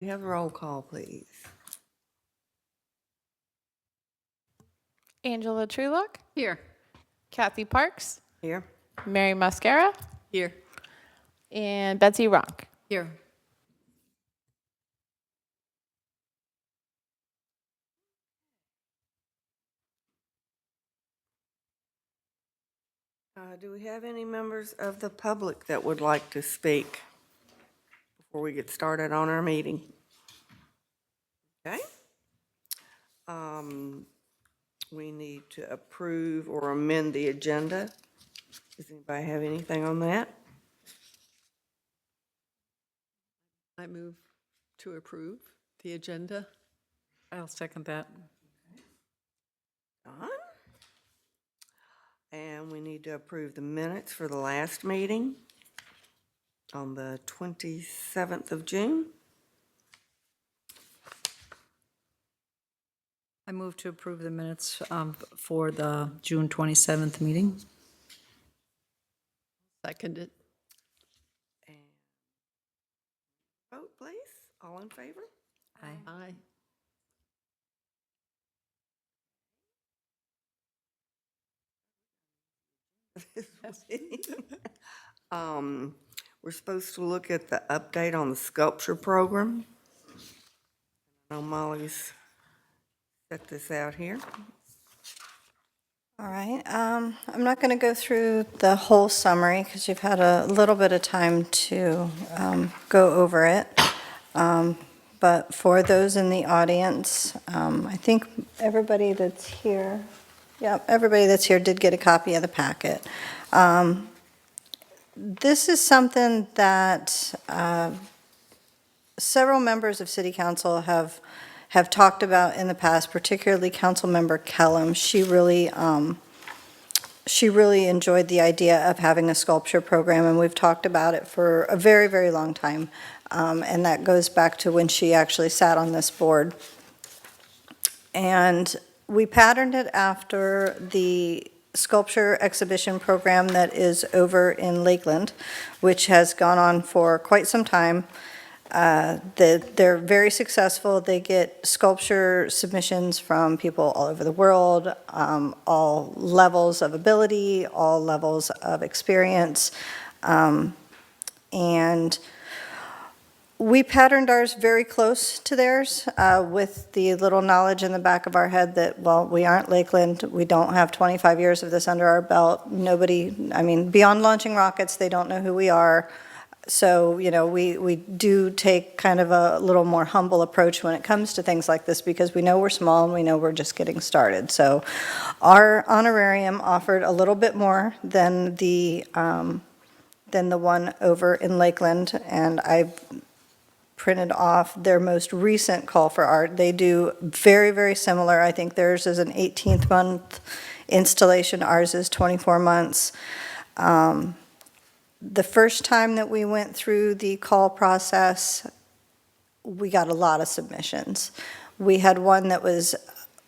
We have a roll call, please. Angela Trulock, Here. Kathy Parks, Here. Mary Mascara, Here. and Betsy Ronk. Here. Do we have any members of the public that would like to speak before we get started on our meeting? Okay. We need to approve or amend the agenda. Does anybody have anything on that? I move to approve the agenda. I'll second that. Done. And we need to approve the minutes for the last meeting on the 27th of June. I move to approve the minutes for the June 27th meeting. Second it. And vote, please. All in favor? Aye. We're supposed to look at the update on the sculpture program. I know Molly's set this out here. All right, I'm not going to go through the whole summary because you've had a little bit of time to go over it. But for those in the audience, I think everybody that's here, everybody that's here did get a copy of the packet. This is something that several members of City Council have talked about in the past, particularly Councilmember Kellum. She really enjoyed the idea of having a sculpture program, and we've talked about it for a very, very long time. And that goes back to when she actually sat on this board. And we patterned it after the sculpture exhibition program that is over in Lakeland, which has gone on for quite some time. They're very successful. They get sculpture submissions from people all over the world, all levels of ability, all levels of experience. And we patterned ours very close to theirs, with the little knowledge in the back of our head that, well, we aren't Lakeland. We don't have 25 years of this under our belt. Nobody, I mean, beyond launching rockets, they don't know who we are. So, you know, we do take kind of a little more humble approach when it comes to things like this because we know we're small and we know we're just getting started. So our honorarium offered a little bit more than the one over in Lakeland, and I've printed off their most recent call for art. They do very, very similar. I think theirs is an 18th month installation. Ours is 24 months. The first time that we went through the call process, we got a lot of submissions. We had one that was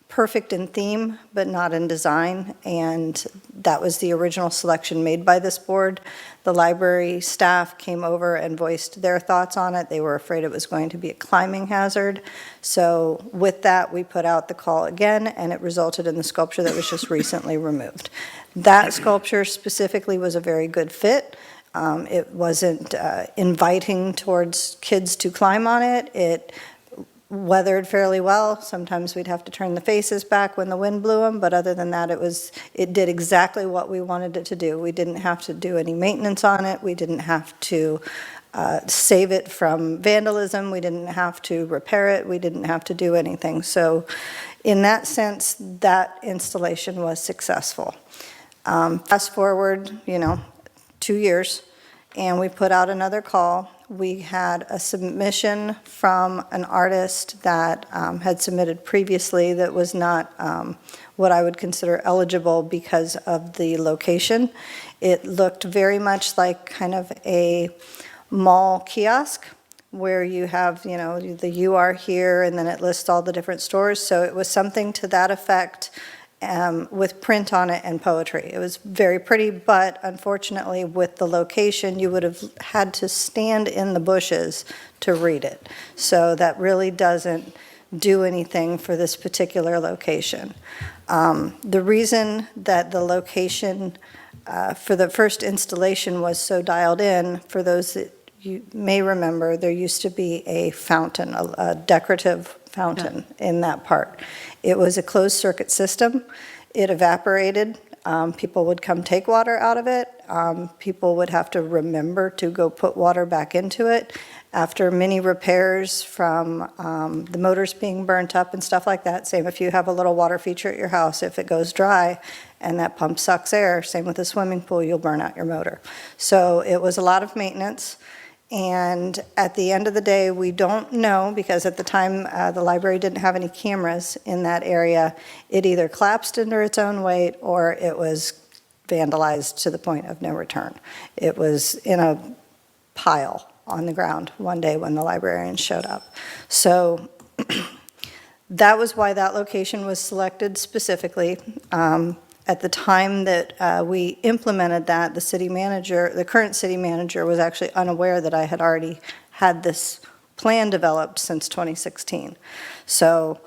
perfect in theme, but not in design, and that was the original selection made by this board. The library staff came over and voiced their thoughts on it. They were afraid it was going to be a climbing hazard. So with that, we put out the call again, and it resulted in the sculpture that was just recently removed. That sculpture specifically was a very good fit. It wasn't inviting towards kids to climb on it. It weathered fairly well. Sometimes we'd have to turn the faces back when the wind blew them, but other than that, it did exactly what we wanted it to do. We didn't have to do any maintenance on it. We didn't have to save it from vandalism. We didn't have to repair it. We didn't have to do anything. So in that sense, that installation was successful. Fast forward, 2 years, and we put out another call. We had a submission from an artist that had submitted previously that was not what I would consider eligible because of the location. It looked very much like kind of a mall kiosk where you have, the "you are here," and then it lists all the different stores. So it was something to that effect. with print on it and poetry. It was very pretty, but unfortunately, with the location, you would have had to stand in the bushes to read it. So that really doesn't do anything for this particular location. The reason that the location for the first installation was so dialed in, for those that you may remember, there used to be a fountain, a decorative fountain in that part. It was a closed-circuit system. It evaporated. People would come take water out of it. People would have to remember to go put water back into it. After many repairs from the motors being burnt up and stuff like that, same if you have a little water feature at your house, if it goes dry and that pump sucks air, same with the swimming pool, you'll burn out your motor. So it was a lot of maintenance. And at the end of the day, we don't know, because at the time, the library didn't have any cameras in that area. It either collapsed under its own weight or it was vandalized to the point of no return. It was in a pile on the ground one day when the librarians showed up. So that was why that location was selected specifically. At the time that we implemented that, the city manager, the current city manager, was actually unaware that I had already had this plan developed since 2016. So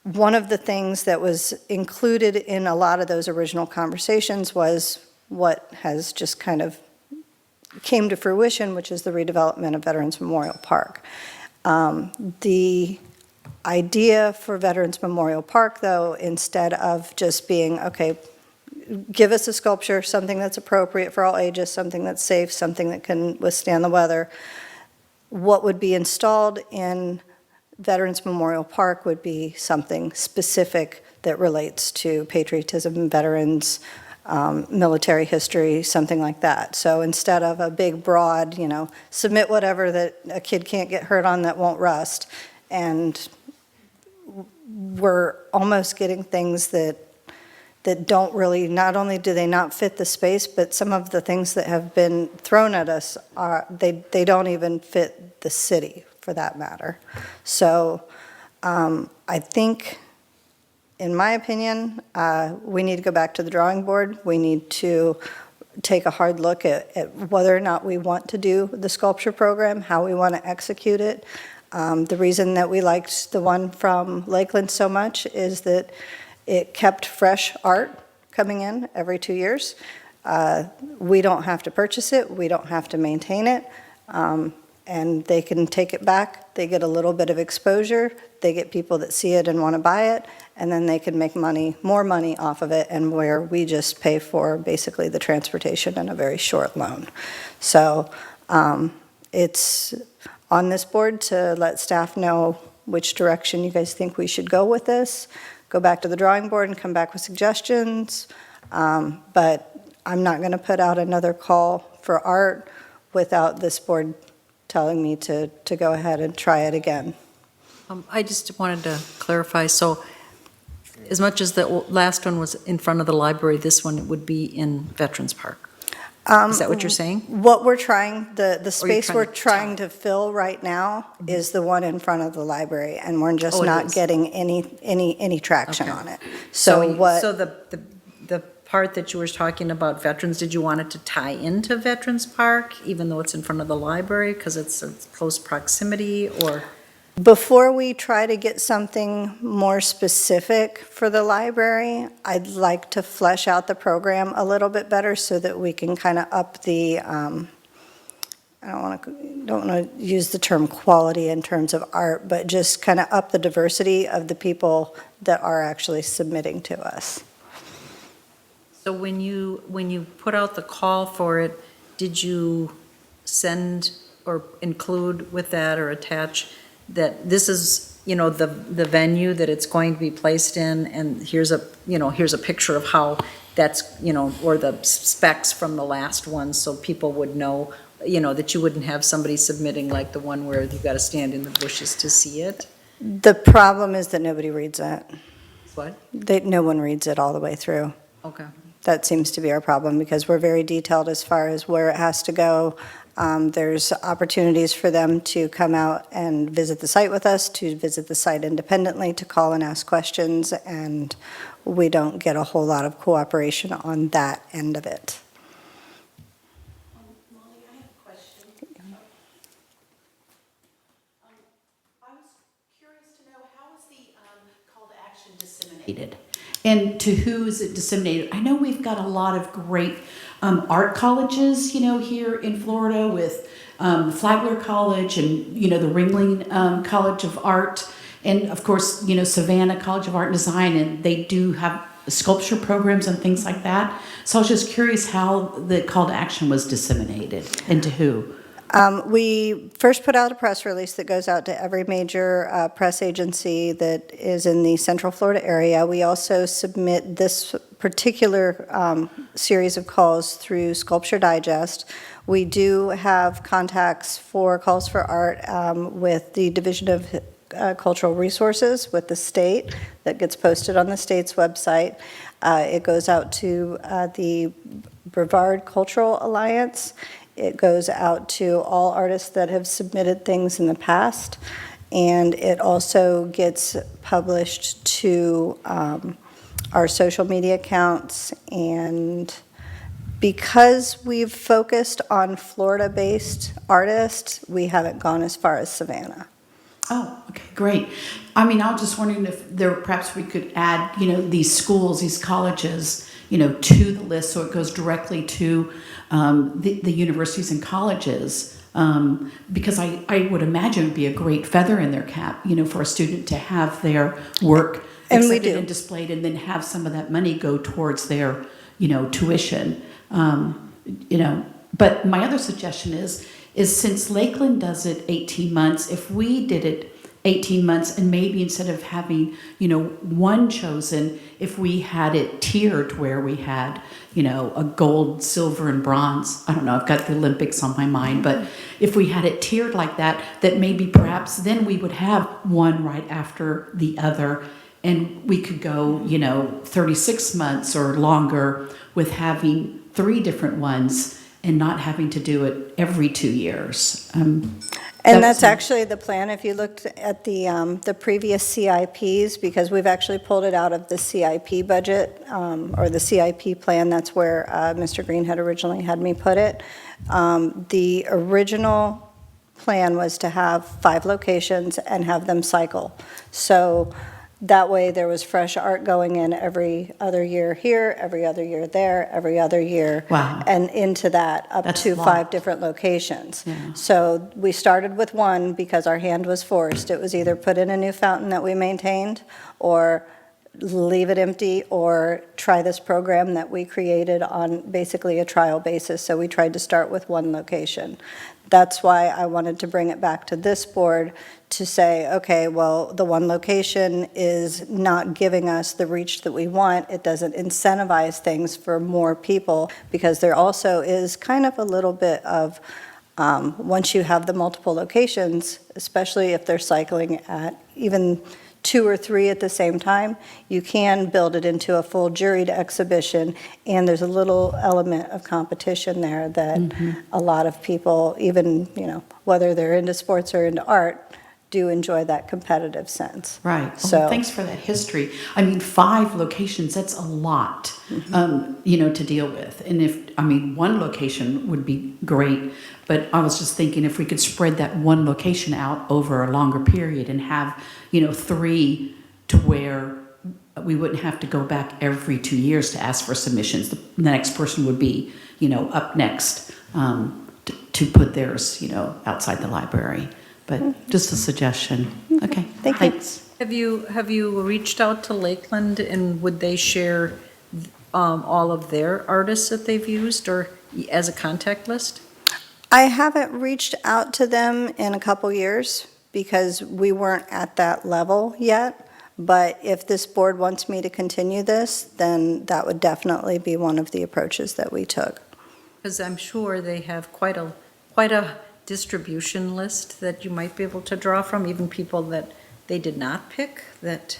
one of the things that was included in a lot of those original conversations was what has just kind of came to fruition, which is the redevelopment of Veterans Memorial Park. The idea for Veterans Memorial Park, though, instead of just being, okay, give us a sculpture, something that's appropriate for all ages, something that's safe, something that can withstand the weather, what would be installed in Veterans Memorial Park would be something specific that relates to patriotism, veterans, military history, something like that. So instead of a big, broad, submit whatever that a kid can't get hurt on that won't rust, and we're almost getting things that don't really, not only do they not fit the space, but some of the things that have been thrown at us they don't even fit the city, for that matter. So I think, in my opinion, we need to go back to the drawing board. We need to take a hard look at whether or not we want to do the sculpture program, how we want to execute it. The reason that we liked the one from Lakeland so much is that it kept fresh art coming in every 2 years. We don't have to purchase it, we don't have to maintain it, and they can take it back. They get a little bit of exposure, they get people that see it and want to buy it, and then they can make more money off of it, and where we just pay for basically the transportation and a very short loan. So it's on this board to let staff know which direction you guys think we should go with this. Go back to the drawing board and come back with suggestions. But I'm not going to put out another call for art without this board telling me to go ahead and try it again. I just wanted to clarify, so as much as the last one was in front of the library, this one would be in Veterans Park? Is that what you're saying? What we're trying, the space trying we're to trying to fill right now is the one in front of the library, and we're just Oh, it not is. getting any traction Okay. on it. So So what? the part that you were talking about veterans, did you want it to tie into Veterans Park, even though it's in front of the library, because it's in close proximity, or? Before we try to get something more specific for the library, I'd like to flesh out the program a little bit better so that we can kind of up the, I don't want to use the term quality in terms of art, but just kind of up the diversity of the people that are actually submitting to us. So when you put out the call for it, did you send or include with that or attach that this is, the venue that it's going to be placed in, and here's a picture of how that's, or the specs from the last one, so people would know, that you wouldn't have somebody submitting like the one where you got to stand in the bushes to see it? The problem is that nobody reads it. What? No one reads it all the way through. Okay. That seems to be our problem, because we're very detailed as far as where it has to go. There's opportunities for them to come out and visit the site with us, to visit the site independently, to call and ask questions, and we don't get a whole lot of cooperation on that end of it. Molly, I have a question. I was curious to know, how is the call to action disseminated? And to who is it disseminated? I know we've got a lot of great art colleges, here in Florida with Flagler College and, the Ringling College of Art. And of course, Savannah College of Art and Design, and they do have sculpture programs and things like that. So I was just curious how the call to action was disseminated and to who. We first put out a press release that goes out to every major press agency that is in the Central Florida area. We also submit this particular series of calls through Sculpture Digest. We do have contacts for calls for art with the Division of Cultural Resources with the state that gets posted on the state's website. It goes out to the Brevard Cultural Alliance. It goes out to all artists that have submitted things in the past, and it also gets published to our social media accounts. And because we've focused on Florida-based artists, we haven't gone as far as Savannah. Oh, okay, great. I mean, I was just wondering if perhaps we could add, these schools, these colleges, to the list so it goes directly to the universities and colleges. Because I would imagine it would be a great feather in their cap, for a student to have their work And we accepted do. and displayed, and then have some of that money go towards their, tuition. But my other suggestion is since Lakeland does it 18 months, if we did it 18 months, and maybe instead of having, one chosen, if we had it tiered where we had, a gold, silver, and bronze. I don't know, I've got the Olympics on my mind, but if we had it tiered like that, that maybe perhaps then we would have one right after the other, and we could go, 36 months or longer with having 3 different ones and not having to do it every 2 years. And that's actually the plan. If you looked at the previous CIPs, because we've actually pulled it out of the CIP budget, or the CIP plan, that's where Mr. Green had originally had me put it. The original plan was to have 5 locations and have them cycle. So that way there was fresh art going in every other year here, every other year there, every other year. Wow. And into that, up That's to a lot. 5 different locations. Yeah. So we started with 1 because our hand was forced. It was either put in a new fountain that we maintained, or leave it empty, or try this program that we created on basically a trial basis. So we tried to start with 1 location. That's why I wanted to bring it back to this board to say, okay, well, the 1 location is not giving us the reach that we want. It doesn't incentivize things for more people, because there also is kind of a little bit of, once you have the multiple locations, especially if they're cycling at even 2 or 3 at the same time, you can build it into a full juried exhibition, and there's a little element of competition there that a lot of people, even, whether they're into sports or into art, do enjoy that competitive sense. Right. Oh, So- thanks for that history. I mean, 5 locations, that's a lot, to deal with. And 1 location would be great, but I was just thinking if we could spread that 1 location out over a longer period and have, 3 to where we wouldn't have to go back every 2 years to ask for submissions. The next person would be, up next to put theirs, outside the library. But just a suggestion. Okay. Thank you. Thanks. Have you reached out to Lakeland, and would they share all of their artists that they've used, or as a contact list? I haven't reached out to them in a couple years because we weren't at that level yet. But if this board wants me to continue this, then that would definitely be one of the approaches that we took. Because I'm sure they have quite a distribution list that you might be able to draw from, even people that they did not pick, that,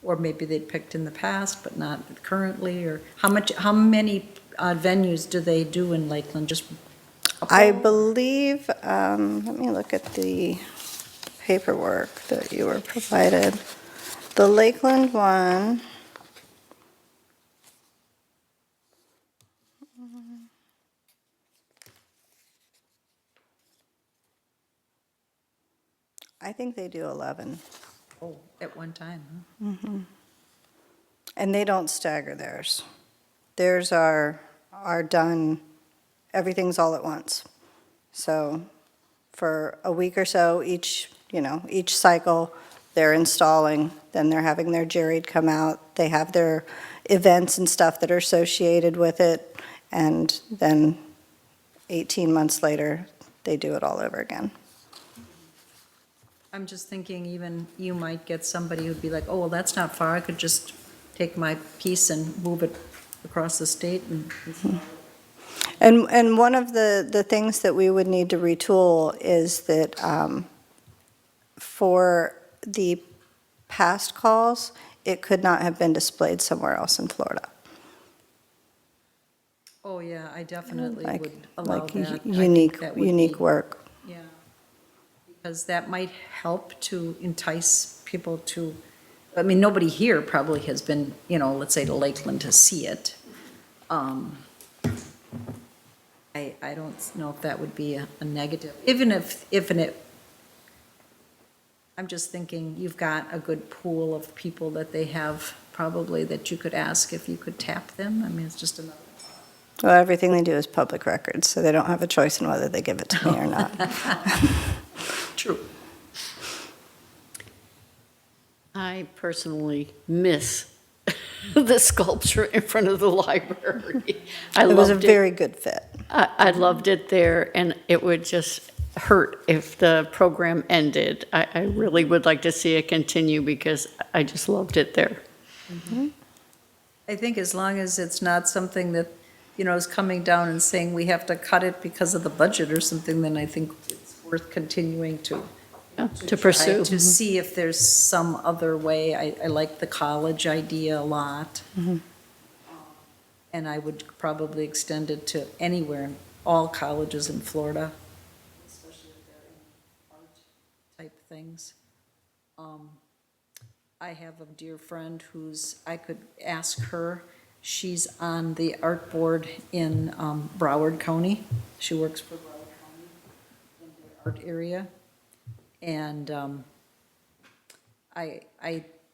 or maybe they'd picked in the past but not currently, or how many venues do they do in Lakeland? Just couple? I believe, let me look at the paperwork that you were provided. The Lakeland one. I think they do 11. Oh, at one time, huh? And they don't stagger theirs. Theirs are done, everything's all at once. So for a week or so, each cycle, they're installing, then they're having their Jerry'd come out, they have their events and stuff that are associated with it, and then 18 months later, they do it all over again. I'm just thinking even you might get somebody who'd be like, oh, well, that's not far, I could just take my piece and move it across the state and. And one of the things that we would need to retool is that for the past calls, it could not have been displayed somewhere else in Florida. Oh, yeah, I definitely Like- would allow like that. I think unique, that would unique be- work. Yeah, because that might help to entice people to, I mean, nobody here probably has been, let's say to Lakeland to see it. I don't know if that would be a negative, even if I'm just thinking, you've got a good pool of people that they have probably that you could ask if you could tap them. I mean, it's just another. Well, everything they do is public records, so they don't have a choice in whether they give it to me or not. True. I personally miss the sculpture in front of the library. I It was a loved it. very good fit. I loved it there, and it would just hurt if the program ended. I really would like to see it continue because I just loved it there. I think as long as it's not something that, is coming down and saying we have to cut it because of the budget or something, then I think it's worth continuing to To pursue. to see if there's some other way. I like the college idea a lot. And I would probably extend it to anywhere, all colleges in Florida, especially if they're in art-type things. I have a dear friend I could ask her, she's on the art board in Broward County. She works for Broward County in the art area. And I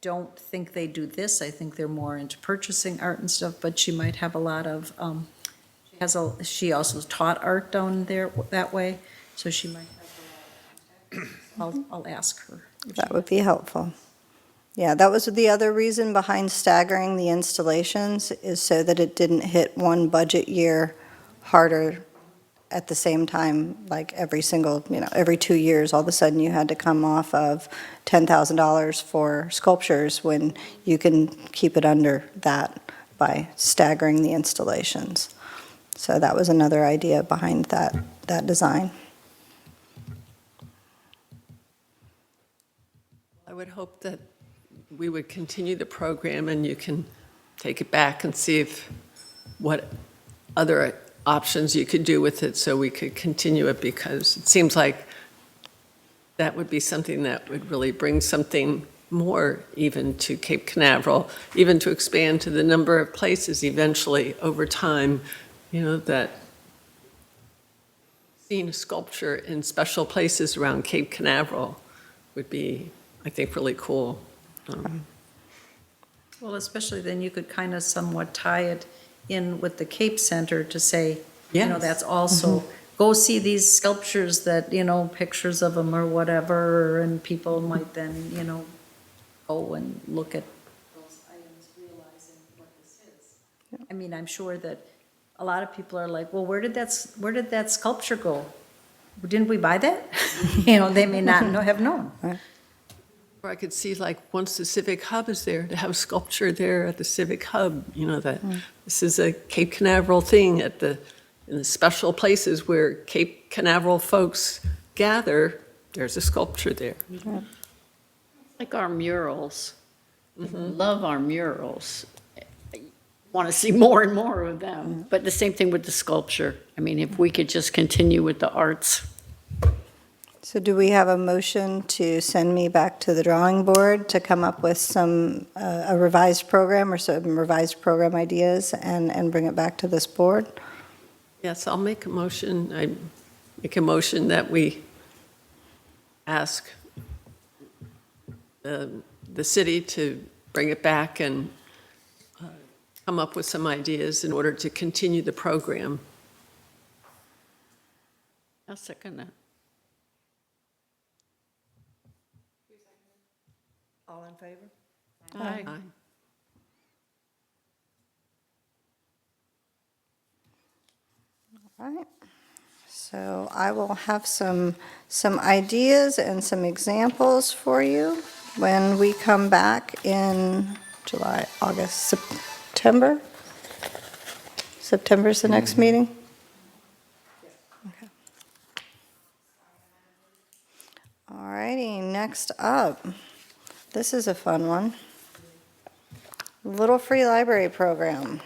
don't think they do this. I think they're more into purchasing art and stuff, but she might have a lot of, she also taught art down there that way, so she might have a lot of contacts. I'll ask her. if That she- would be helpful. Yeah, that was the other reason behind staggering the installations, is so that it didn't hit one budget year harder at the same time, like every 2 years, all of a sudden you had to come off of $10,000 for sculptures when you can keep it under that by staggering the installations. So that was another idea behind that design. I would hope that we would continue the program and you can take it back and see what other options you could do with it so we could continue it, because it seems like that would be something that would really bring something more even to Cape Canaveral, even to expand to the number of places eventually over time, that seeing a sculpture in special places around Cape Canaveral would be, I think, really cool. Well, especially then you could kind of somewhat tie it in with the Cape Center to say, Yes. that's also, go see these sculptures that, pictures of them or whatever, and people might then, go and look at those items, realizing what this is. I mean, I'm sure that a lot of people are like, well, where did that sculpture go? Didn't we buy that? They may not have known. Or I could see, like, once the Civic Hub is there, to have sculpture there at the Civic Hub, that this is a Cape Canaveral thing in the special places where Cape Canaveral folks gather, there's a sculpture there. Like our murals. Love our murals. want to see more and more of them. But the same thing with the sculpture. I mean, if we could just continue with the arts. So do we have a motion to send me back to the drawing board to come up with some, a revised program or some revised program ideas and bring it back to this board? Yes, I'll make a motion. I make a motion that we ask the city to bring it back and come up with some ideas in order to continue the program. I'll second that. All in favor? Aye. Aye. All right. So I will have some ideas and some examples for you when we come back in July, August, September? September's the next meeting? Okay. All righty, next up, this is a fun one. Little Free Library Program.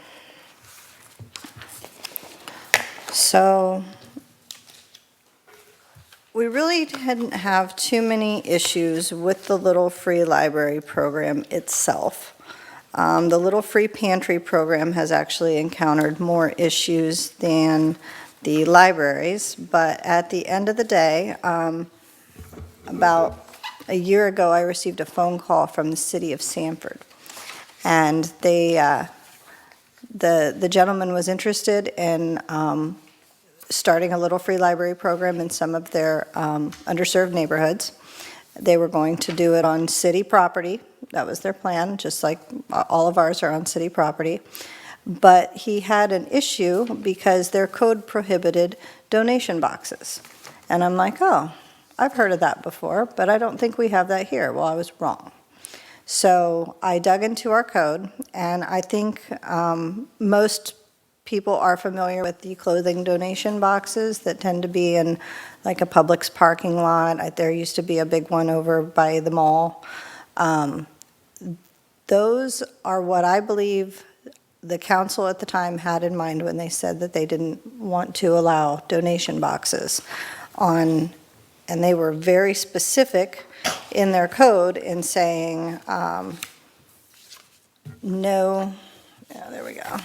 So we really didn't have too many issues with the Little Free Library Program itself. The Little Free Pantry Program has actually encountered more issues than the libraries, but at the end of the day, about a year ago, I received a phone call from the city of Sanford. And the gentleman was interested in starting a Little Free Library Program in some of their underserved neighborhoods. They were going to do it on city property. That was their plan, just like all of ours are on city property. But he had an issue because their code prohibited donation boxes. And I'm like, oh, I've heard of that before, but I don't think we have that here. Well, I was wrong. So I dug into our code, and I think most people are familiar with the clothing donation boxes that tend to be in like a Publix parking lot. There used to be a big one over by the mall. Those are what I believe the council at the time had in mind when they said that they didn't want to allow donation boxes on, and they were very specific in their code in saying, no, yeah, there we go.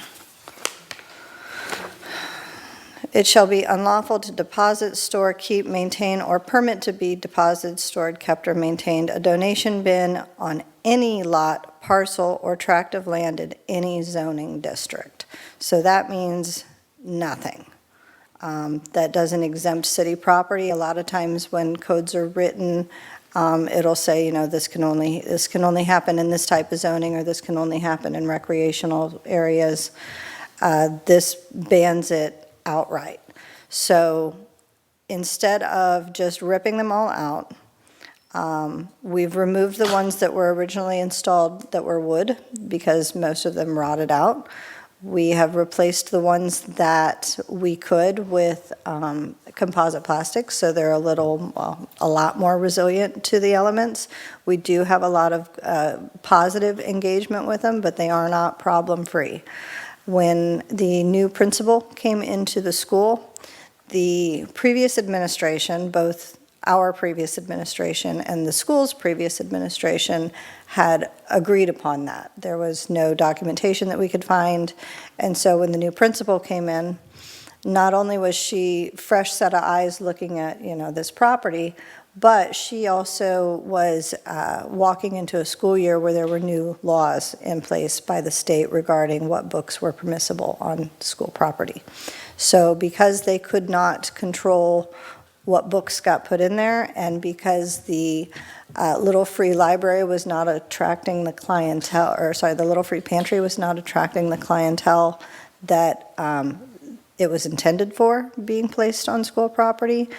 It shall be unlawful to deposit, store, keep, maintain, or permit to be deposited, stored, kept, or maintained a donation bin on any lot, parcel, or tract of land in any zoning district. So that means nothing. That doesn't exempt city property. A lot of times when codes are written, it'll say, you know, this can only happen in this type of zoning, or this can only happen in recreational areas. This bans it outright. So instead of just ripping them all out, we've removed the ones that were originally installed that were wood because most of them rotted out. We have replaced the ones that we could with composite plastics, so they're a lot more resilient to the elements. We do have a lot of positive engagement with them, but they are not problem-free. When the new principal came into the school, the previous administration, both our previous administration and the school's previous administration, had agreed upon that. There was no documentation that we could find. And so when the new principal came in, not only was she fresh set of eyes looking at, you know, this property, but she also was walking into a school year where there were new laws in place by the state regarding what books were permissible on school property. So because they could not control what books got put in there, and because the Little Free Library was not attracting the clientele, the Little Free Pantry was not attracting the clientele that it was intended for being placed on school property,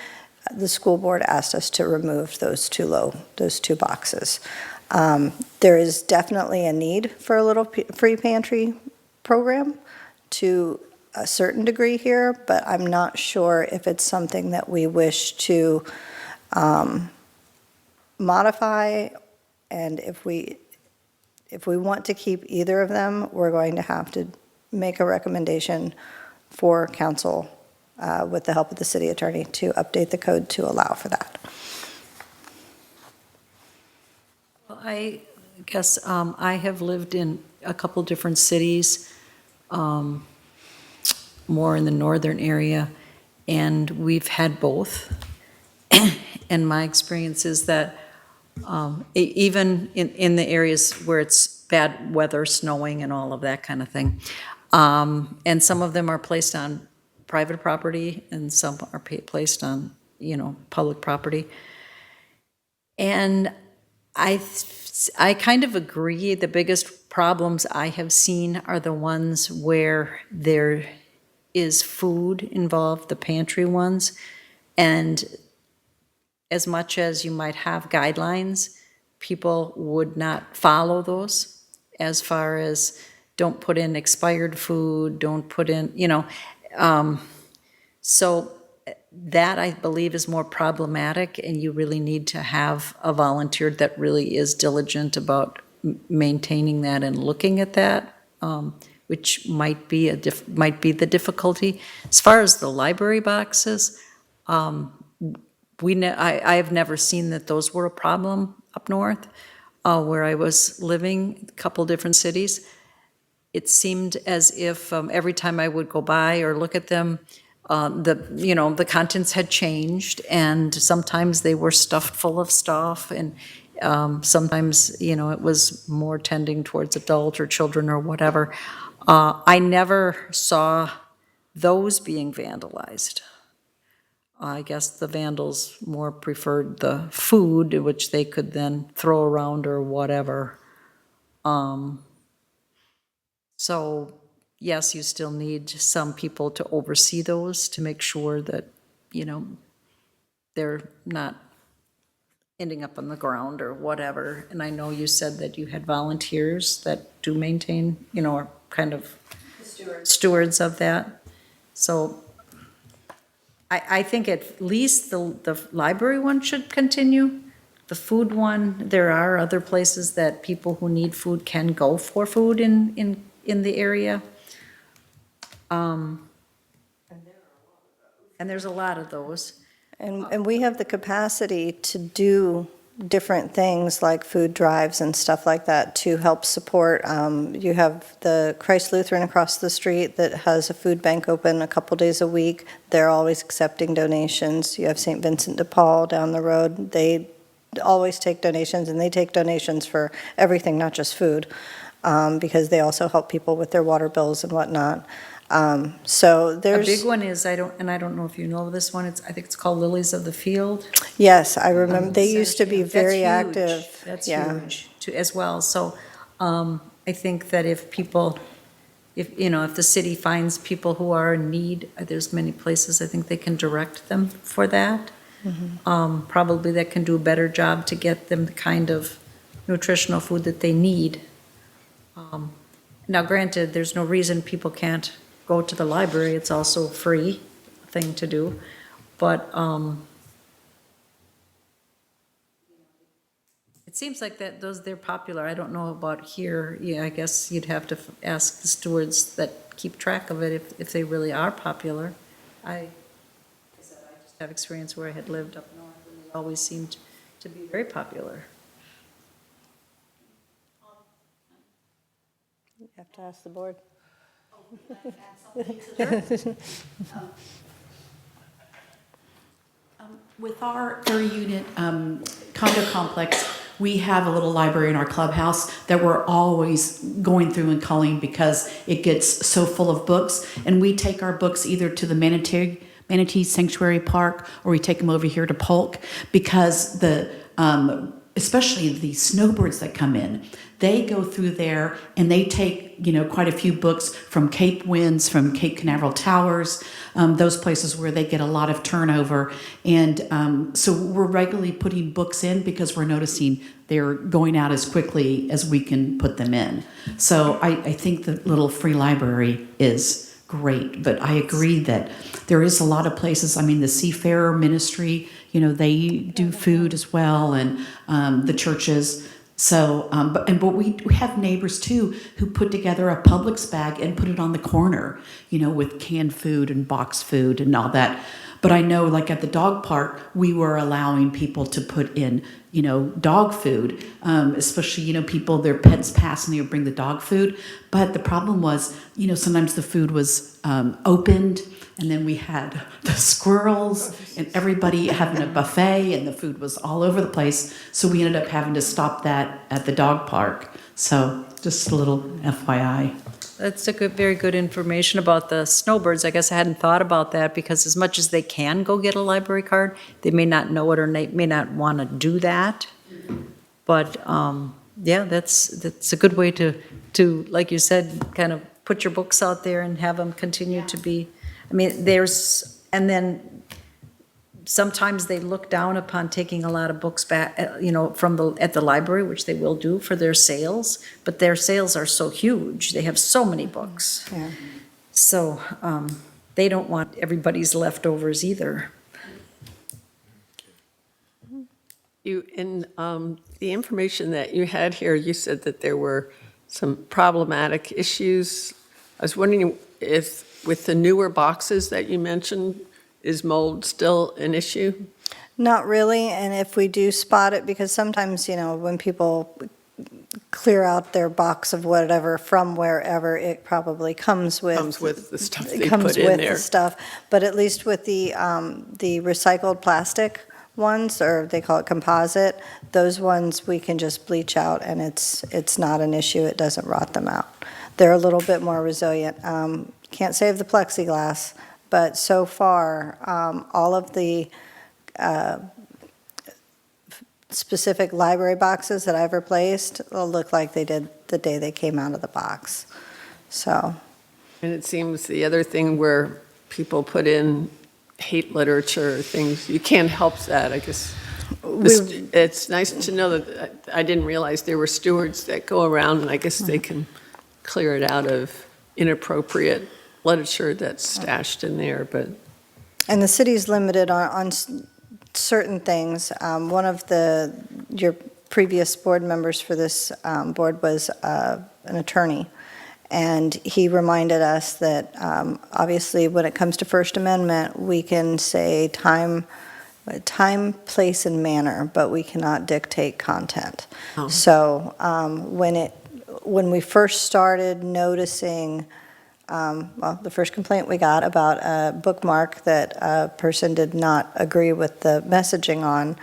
the school board asked us to remove those two boxes. There is definitely a need for a Little Free Pantry program to a certain degree here, but I'm not sure if it's something that we wish to modify, and if we want to keep either of them, we're going to have to make a recommendation for council with the help of the city attorney to update the code to allow for that. Well, I guess I have lived in a couple different cities, more in the northern area, and we've had both. And my experience is that even in the areas where it's bad weather, snowing and all of that kind of thing, and some of them are placed on private property and some are placed on, public property. And I kind of agree. The biggest problems I have seen are the ones where there is food involved, the pantry ones. And as much as you might have guidelines, people would not follow those as far as don't put in expired food, don't put in, so that I believe is more problematic, and you really need to have a volunteer that really is diligent about maintaining that and looking at that, which might be the difficulty. As far as the library boxes, I have never seen that those were a problem up north, where I was living, a couple different cities. It seemed as if every time I would go by or look at them, the contents had changed, and sometimes they were stuffed full of stuff, and sometimes, it was more tending towards adult or children or whatever. I never saw those being vandalized. I guess the vandals more preferred the food, which they could then throw around or whatever. So, yes, you still need some people to oversee those to make sure that, they're not ending up on the ground or whatever. And I know you said that you had volunteers that do maintain, are kind of stewards of that. So I think at least the library one should continue. The food one, there are other places that people who need food can go for food in the area. And there's a lot of those. And we have the capacity to do different things like food drives and stuff like that to help support. You have the Christ Lutheran across the street that has a food bank open a couple days a week. They're always accepting donations. You have St. Vincent de Paul down the road. They always take donations, and they take donations for everything, not just food, because they also help people with their water bills and whatnot. So A there's. big one is, I don't know if you know this one, I think it's called Lilies of the Field. Yes, I remember, they used to be That's very huge. active. That's Yeah. huge too, as well. So I think that if the city finds people who are in need, there's many places I think they can direct them for that. Probably that can do a better job to get them the kind of nutritional food that they need. Now granted, there's no reason people can't go to the library. It's also a free thing to do. But it seems like they're popular. I don't know about here. Yeah, I guess you'd have to ask the stewards that keep track of it if they really are popular. I just have experience where I had lived up north, and they always seemed to be very popular. You have to ask the board. With our 30-unit condo complex, we have a little library in our clubhouse that we're always going through and culling because it gets so full of books. And we take our books either to the Manatee Sanctuary Park, or we take them over here to Polk, because especially the snowbirds that come in, they go through there and they take, quite a few books from Cape Winds, from Cape Canaveral Towers, those places where they get a lot of turnover. And so we're regularly putting books in because we're noticing they're going out as quickly as we can put them in. So I think the little free library is great, but I agree that there is a lot of places. I mean, the Seafarer Ministry, they do food as well, and the churches. So, but we have neighbors too who put together a Publix bag and put it on the corner, with canned food and boxed food and all that. But I know, like at the dog park, we were allowing people to put in, dog food, especially, people, their pets pass and they would bring the dog food. But the problem was, sometimes the food was opened, and then we had the squirrels and everybody having a buffet, and the food was all over the place. So we ended up having to stop that at the dog park. So just a little FYI. That's very good information about the snowbirds. I guess I hadn't thought about that, because as much as they can go get a library card, they may not know it, or they may not want to do that. But, yeah, that's a good way to, like you said, kind of put your books out there and have them continue to be, and then sometimes they look down upon taking a lot of books back, at the library, which they will do for their sales, but their sales are so huge, they have so many books. Yeah. So, they don't want everybody's leftovers either. In the information that you had here, you said that there were some problematic issues. I was wondering if, with the newer boxes that you mentioned, is mold still an issue? Not really, and if we do spot it, because sometimes, when people clear out their box of whatever from wherever, it probably comes with. Comes with the stuff it they comes put in with there. the stuff, but at least with the recycled plastic ones, or they call it composite, those ones we can just bleach out, and it's not an issue, it doesn't rot them out. They're a little bit more resilient. Can't save the plexiglass, but so far, all of the specific library boxes that I've replaced will look like they did the day they came out of the box. So, And it seems the other thing where people put in hate literature, things, you can't help that, I guess. It's nice to know that, I didn't realize there were stewards that go around, and I guess they can clear it out of inappropriate literature that's stashed in there, but. and the city's limited on certain things. One of your previous board members for this board was an attorney, and he reminded us that obviously when it comes to First Amendment, we can say time, place, and manner, but we cannot dictate content. Oh. So when we first started noticing, the first complaint we got about a bookmark that a person did not agree with the messaging on,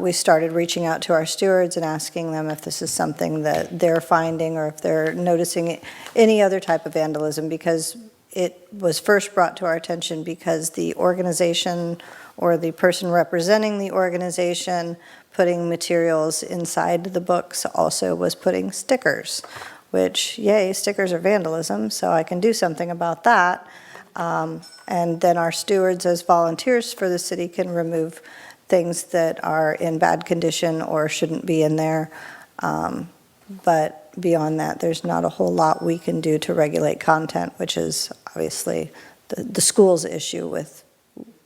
we started reaching out to our stewards and asking them if this is something that they're finding, or if they're noticing any other type of vandalism, because it was first brought to our attention because the organization or the person representing the organization putting materials inside the books also was putting stickers, which, yay, stickers are vandalism, so I can do something about that. And then our stewards, as volunteers for the city, can remove things that are in bad condition or shouldn't be in there. But beyond that, there's not a whole lot we can do to regulate content, which is obviously the school's issue with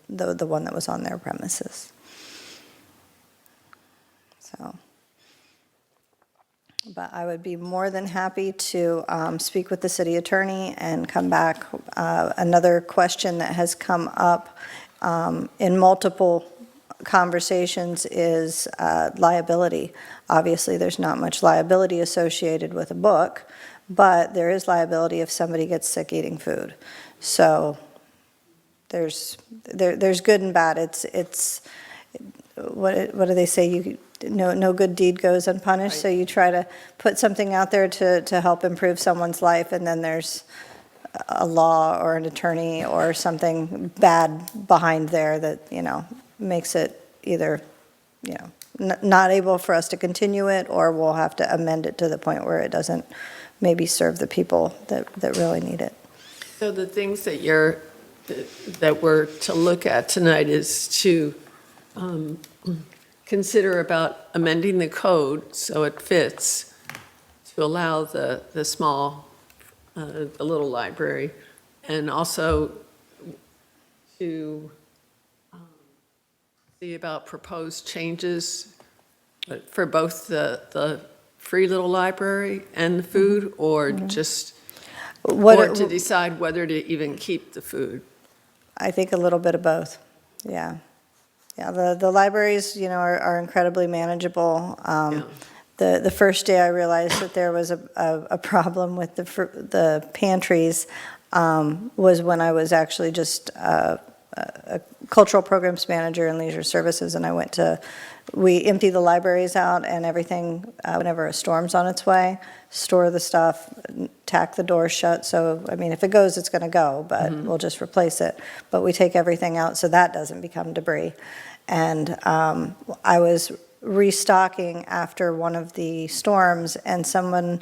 the one that was on their premises. So, but I would be more than happy to speak with the city attorney and come back. Another question that has come up in multiple conversations is liability. Obviously, there's not much liability associated with a book, but there is liability if somebody gets sick eating food. So there's good and bad. It's what do they say? No good deed goes unpunished. Right. So you try to put something out there to help improve someone's life, and then there's a law or an attorney or something bad behind there that makes it either not able for us to continue it, or we'll have to amend it to the point where it doesn't maybe serve the people that really need it. So the things that we're to look at tonight is to consider about amending the code so it fits to allow the small, the little library, and also to see about proposed changes For both the free little library and the food, or just, or to decide whether to even keep the food? I think a little bit of both, yeah. Yeah, the libraries, are incredibly manageable. Yeah. The first day I realized that there was a problem with the pantries was when I was actually just a cultural programs manager in leisure services, and we empty the libraries out and everything, whenever a storm's on its way, store the stuff, tack the doors shut, so, if it goes, it's gonna go, but we'll just replace it. But we take everything out so that doesn't become debris. And I was restocking after one of the storms, and someone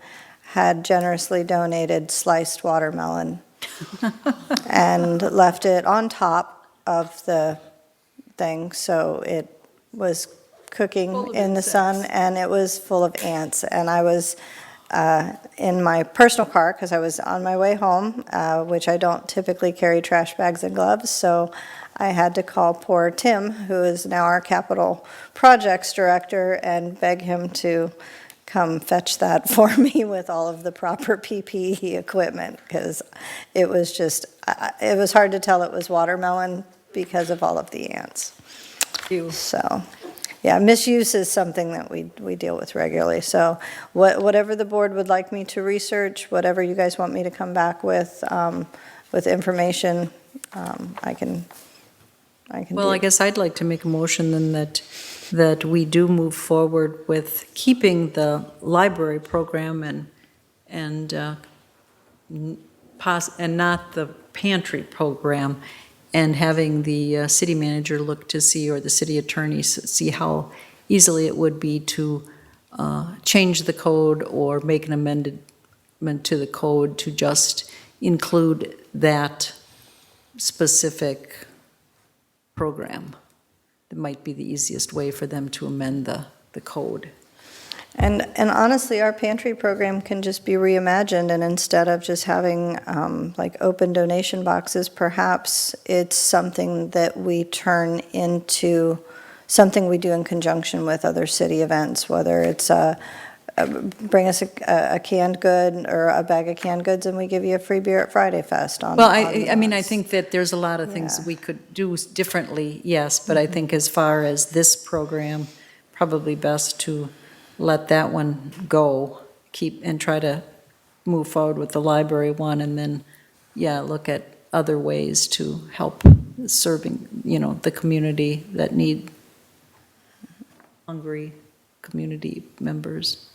had generously donated sliced watermelon and left it on top of the thing, so it was cooking Full of in the sun, insects. and it was full of ants. And I was in my personal car, because I was on my way home, which I don't typically carry trash bags and gloves, so I had to call poor Tim, who is now our capital projects director, and beg him to come fetch that for me with all of the proper PPE equipment, because it was just, it was hard to tell it was watermelon because of all of the ants. So, yeah, misuse is something that we deal with regularly. So whatever the board would like me to research, whatever you guys want me to come back with information, I can Well, I do. guess I'd like to make a motion then that we do move forward with keeping the library program and not the pantry program, and having the city manager look to see, or the city attorney see how easily it would be to change the code or make an amendment to the code to just include that specific program. That might be the easiest way for them to amend the code. And honestly, our pantry program can just be reimagined, and instead of just having like open donation boxes, perhaps it's something that we turn into something we do in conjunction with other city events, whether it's bring us a canned good or a bag of canned goods, and we give you a free beer at Friday Fest on. Well, on I mean, I lots. think that there's a lot of things Yeah. we could do differently, yes, but I think as far as this program, probably best to let that one go, and try to move forward with the library one, and then, yeah, look at other ways to help serving, the community that need hungry community members.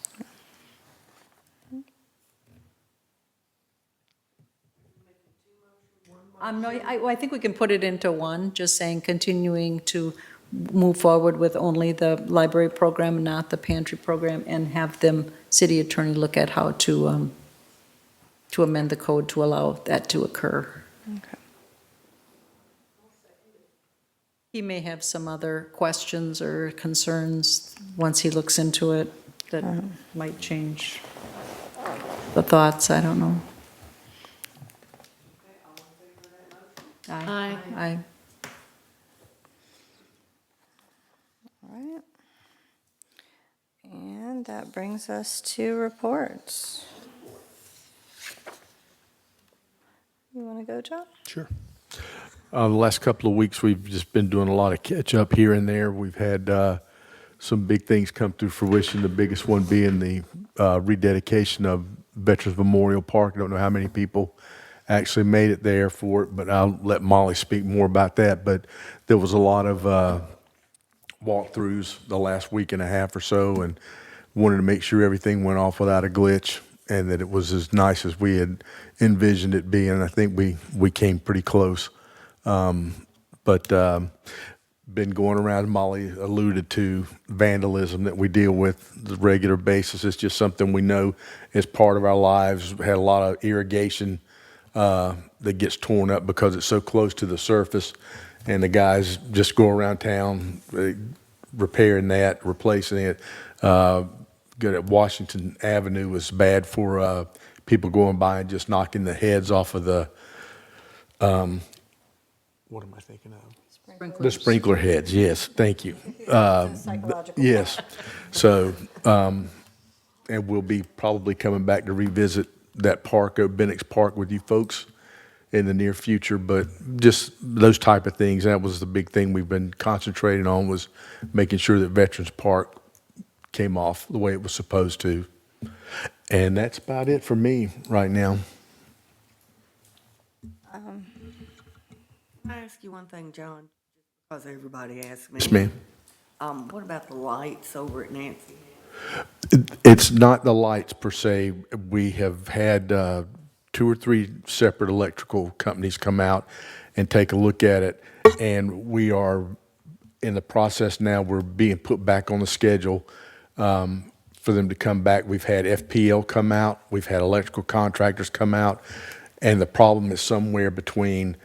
No, I think we can put it into one, just saying continuing to move forward with only the library program and not the pantry program, and have them, city attorney, look at how to amend the code to allow that to occur. Okay. He may have some other questions or concerns once he looks into it that might change the thoughts, I don't know. Aye. Aye. All right. And that brings us to reports. You want to go, John? Sure. The last couple of weeks, we've just been doing a lot of catch up here and there. We've had some big things come to fruition, the biggest one being the rededication of Veterans Memorial Park. I don't know how many people actually made it there for it, but I'll let Molly speak more about that. But there was a lot of walkthroughs the last week and a half or so, and wanted to make sure everything went off without a glitch and that it was as nice as we had envisioned it being. And I think we came pretty close. But been going around, Molly alluded to vandalism that we deal with on a regular basis. It's just something we know is part of our lives. We had a lot of irrigation that gets torn up because it's so close to the surface, and the guys just go around town repairing that, replacing it. Good at Washington Avenue was bad for people going by and just knocking the heads off of the, what am I thinking of? The sprinkler heads, yes, thank you. Psychological. Yes. So, and we'll be probably coming back to revisit that park, Bennix Park with you folks in the near future, but just those type of things. That was the big thing we've been concentrating on, was making sure that Veterans Park came off the way it was supposed to. And that's about it for me right now. Can I ask you one thing, John? Because everybody asks me. Yes, ma'am. What about the lights over at Nancy? It's not the lights per se. We have had 2 or 3 separate electrical companies come out and take a look at it, and we are in the process now. We're being put back on the schedule for them to come back. We've had FPL come out, we've had electrical contractors come out, and the problem is somewhere between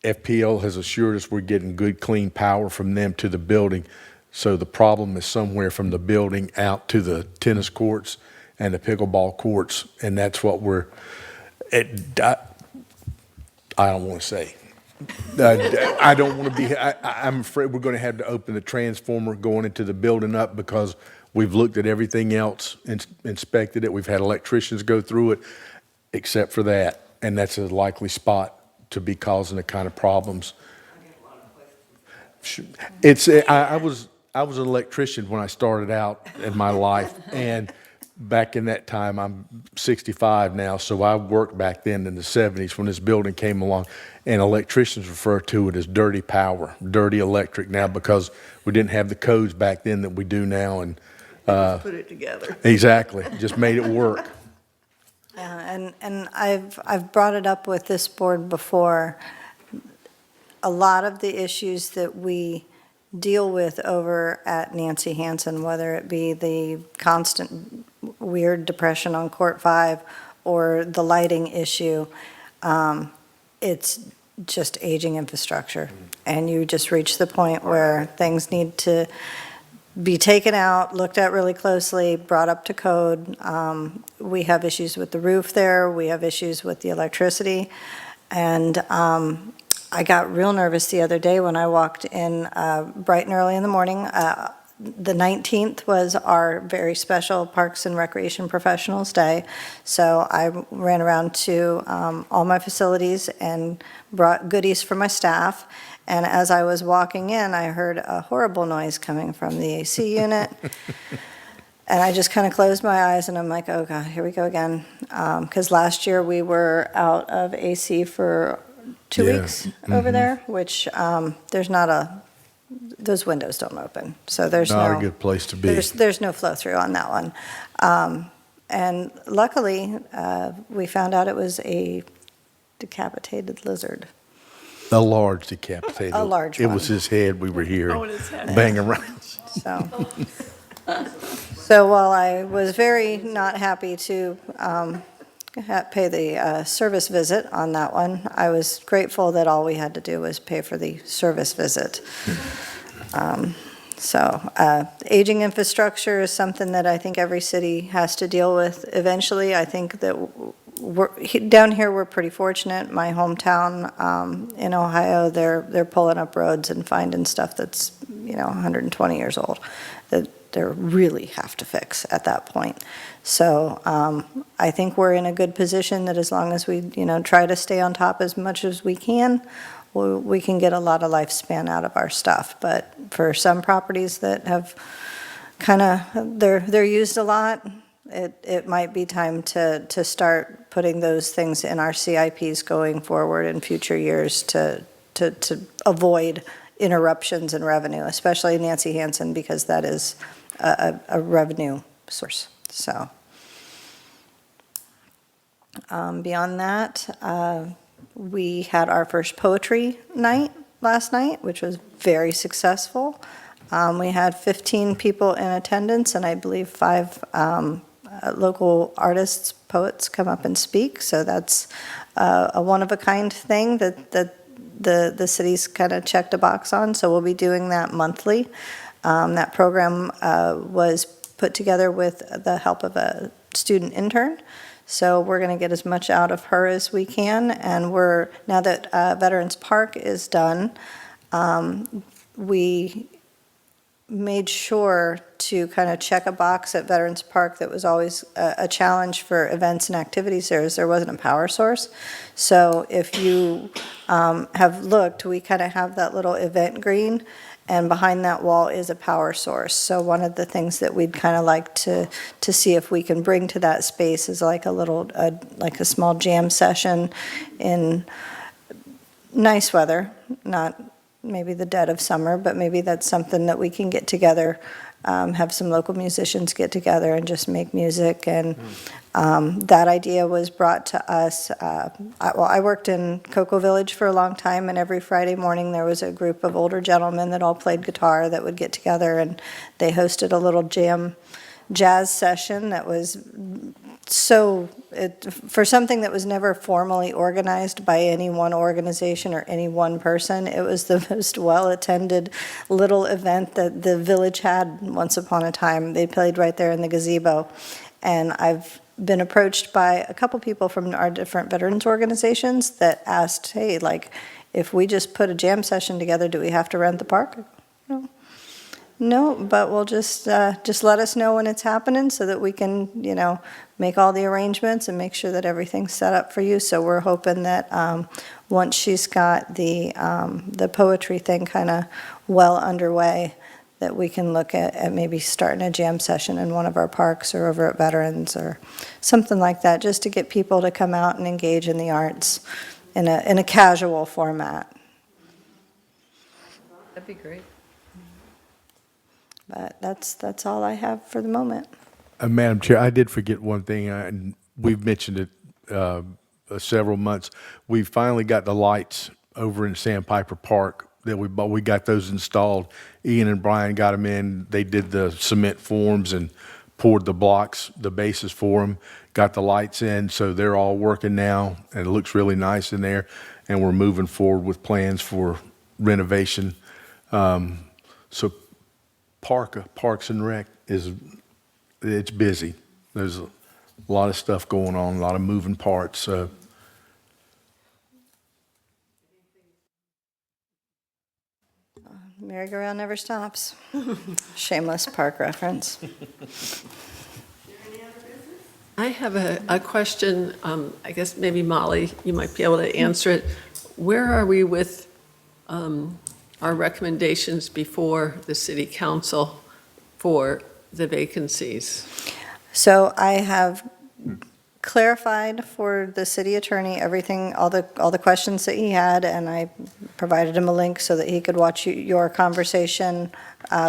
FPL has assured us we're getting good, clean power from them to the building. So the problem is somewhere from the building out to the tennis courts and the pickleball courts, and that's what I don't want to say. I don't want to be, I'm afraid we're going to have to open the transformer going into the building up, because we've looked at everything else and inspected it. We've had electricians go through it, except for that, and that's a likely spot to be causing the kind of problems. I was an electrician when I started out in my life, and back in that time, I'm 65 now, so I worked back then in the 70s when this building came along, and electricians refer to it as dirty power, dirty electric now, because we didn't have the codes back then that we do now, and Put it together. exactly, just made it work. Yeah, and I've brought it up with this board before. A lot of the issues that we deal with over at Nancy Hansen, whether it be the constant weird depression on Court 5 or the lighting issue, it's just aging infrastructure. And you just reach the point where things need to be taken out, looked at really closely, brought up to code. We have issues with the roof there, we have issues with the electricity, and I got real nervous the other day when I walked in bright and early in the morning. The 19th was our very special Parks and Recreation Professionals Day, so I ran around to all my facilities and brought goodies for my staff. And as I was walking in, I heard a horrible noise coming from the AC unit. And I just kind of closed my eyes and I'm like, oh God, here we go again. Because last year we were out of AC for 2 Yeah. weeks over there, which there's not those windows don't open. So there's Not no. a good place to be. There's no flow through on that one. And luckily, we found out it was a decapitated lizard. A large decapitated. A large It one. was his head we were hearing Oh, and his head. bang around. So while I was very not happy to pay the service visit on that one, I was grateful that all we had to do was pay for the service visit. Aging infrastructure is something that I think every city has to deal with eventually. I think that down here, we're pretty fortunate. My hometown in Ohio, they're pulling up roads and finding stuff that's, 120 years old that they really have to fix at that point. So I think we're in a good position that as long as we, try to stay on top as much as we can get a lot of lifespan out of our stuff. But for some properties that have they're used a lot, it might be time to start putting those things in our CIPs going forward in future years to avoid interruptions in revenue, especially Nancy Hansen, because that is a revenue source. So beyond that, we had our first poetry night last night, which was very successful. We had 15 people in attendance, and I believe 5 local artists, poets come up and speak. So that's a one-of-a-kind thing that the city's kind of checked a box on. So we'll be doing that monthly. That program was put together with the help of a student intern. So we're going to get as much out of her as we can, and now that Veterans Park is done, we made sure to kind of check a box at Veterans Park that was always a challenge for events and activities there wasn't a power source. So if you have looked, we kind of have that little event green, and behind that wall is a power source. So one of the things that we'd kind of like to see if we can bring to that space is like like a small jam session in nice weather, not maybe the dead of summer, but maybe that's something that we can get together, have some local musicians get together and just make music. And that idea was brought to us. I worked in Cocoa Village for a long time, and every Friday morning there was a group of older gentlemen that all played guitar that would get together, and they hosted a little jazz session that was for something that was never formally organized by any one organization or any one person. It was the most well-attended little event that the village had once upon a time. They played right there in the gazebo. And I've been approached by a couple people from our different veterans organizations that asked, hey, like, if we just put a jam session together, do we have to rent the park? No, but we'll just let us know when it's happening so that we can, make all the arrangements and make sure that everything's set up for you. So we're hoping that once she's got the poetry thing kind of well underway, that we can look at maybe starting a jam session in one of our parks or over at Veterans or something like that, just to get people to come out and engage in the arts in a casual format. That'd be great. But that's all I have for the moment. Madam Chair, I did forget one thing, and we've mentioned it several months. We finally got the lights over in Sandpiper Park that we bought. We got those installed. Ian and Brian got them in. They did the cement forms and poured the blocks, the bases for them, got the lights in, so they're all working now, and it looks really nice in there, and we're moving forward with plans for renovation. So Parks and Rec it's busy. There's a lot of stuff going on, a lot of moving parts. So Merry-go-round never stops. Shameless park reference. I have a question, I guess maybe Molly, you might be able to answer it. Where are we with our recommendations before the city council for the vacancies? So I have clarified for the city attorney everything, all the questions that he had, and I provided him a link so that he could watch your conversation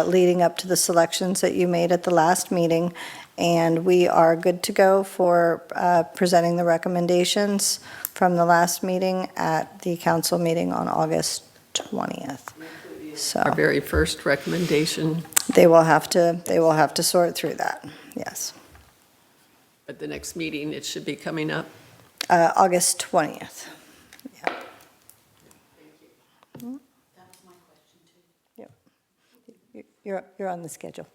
leading up to the selections that you made at the last meeting. And we are good to go for presenting the recommendations from the last meeting at the council meeting on August 20th. So Our very first recommendation, they will have to sort through that, yes. at the next meeting, it should be coming up. August 20th. Yeah. That was my question too. Yep. You're on the schedule.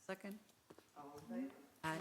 Second? Aye.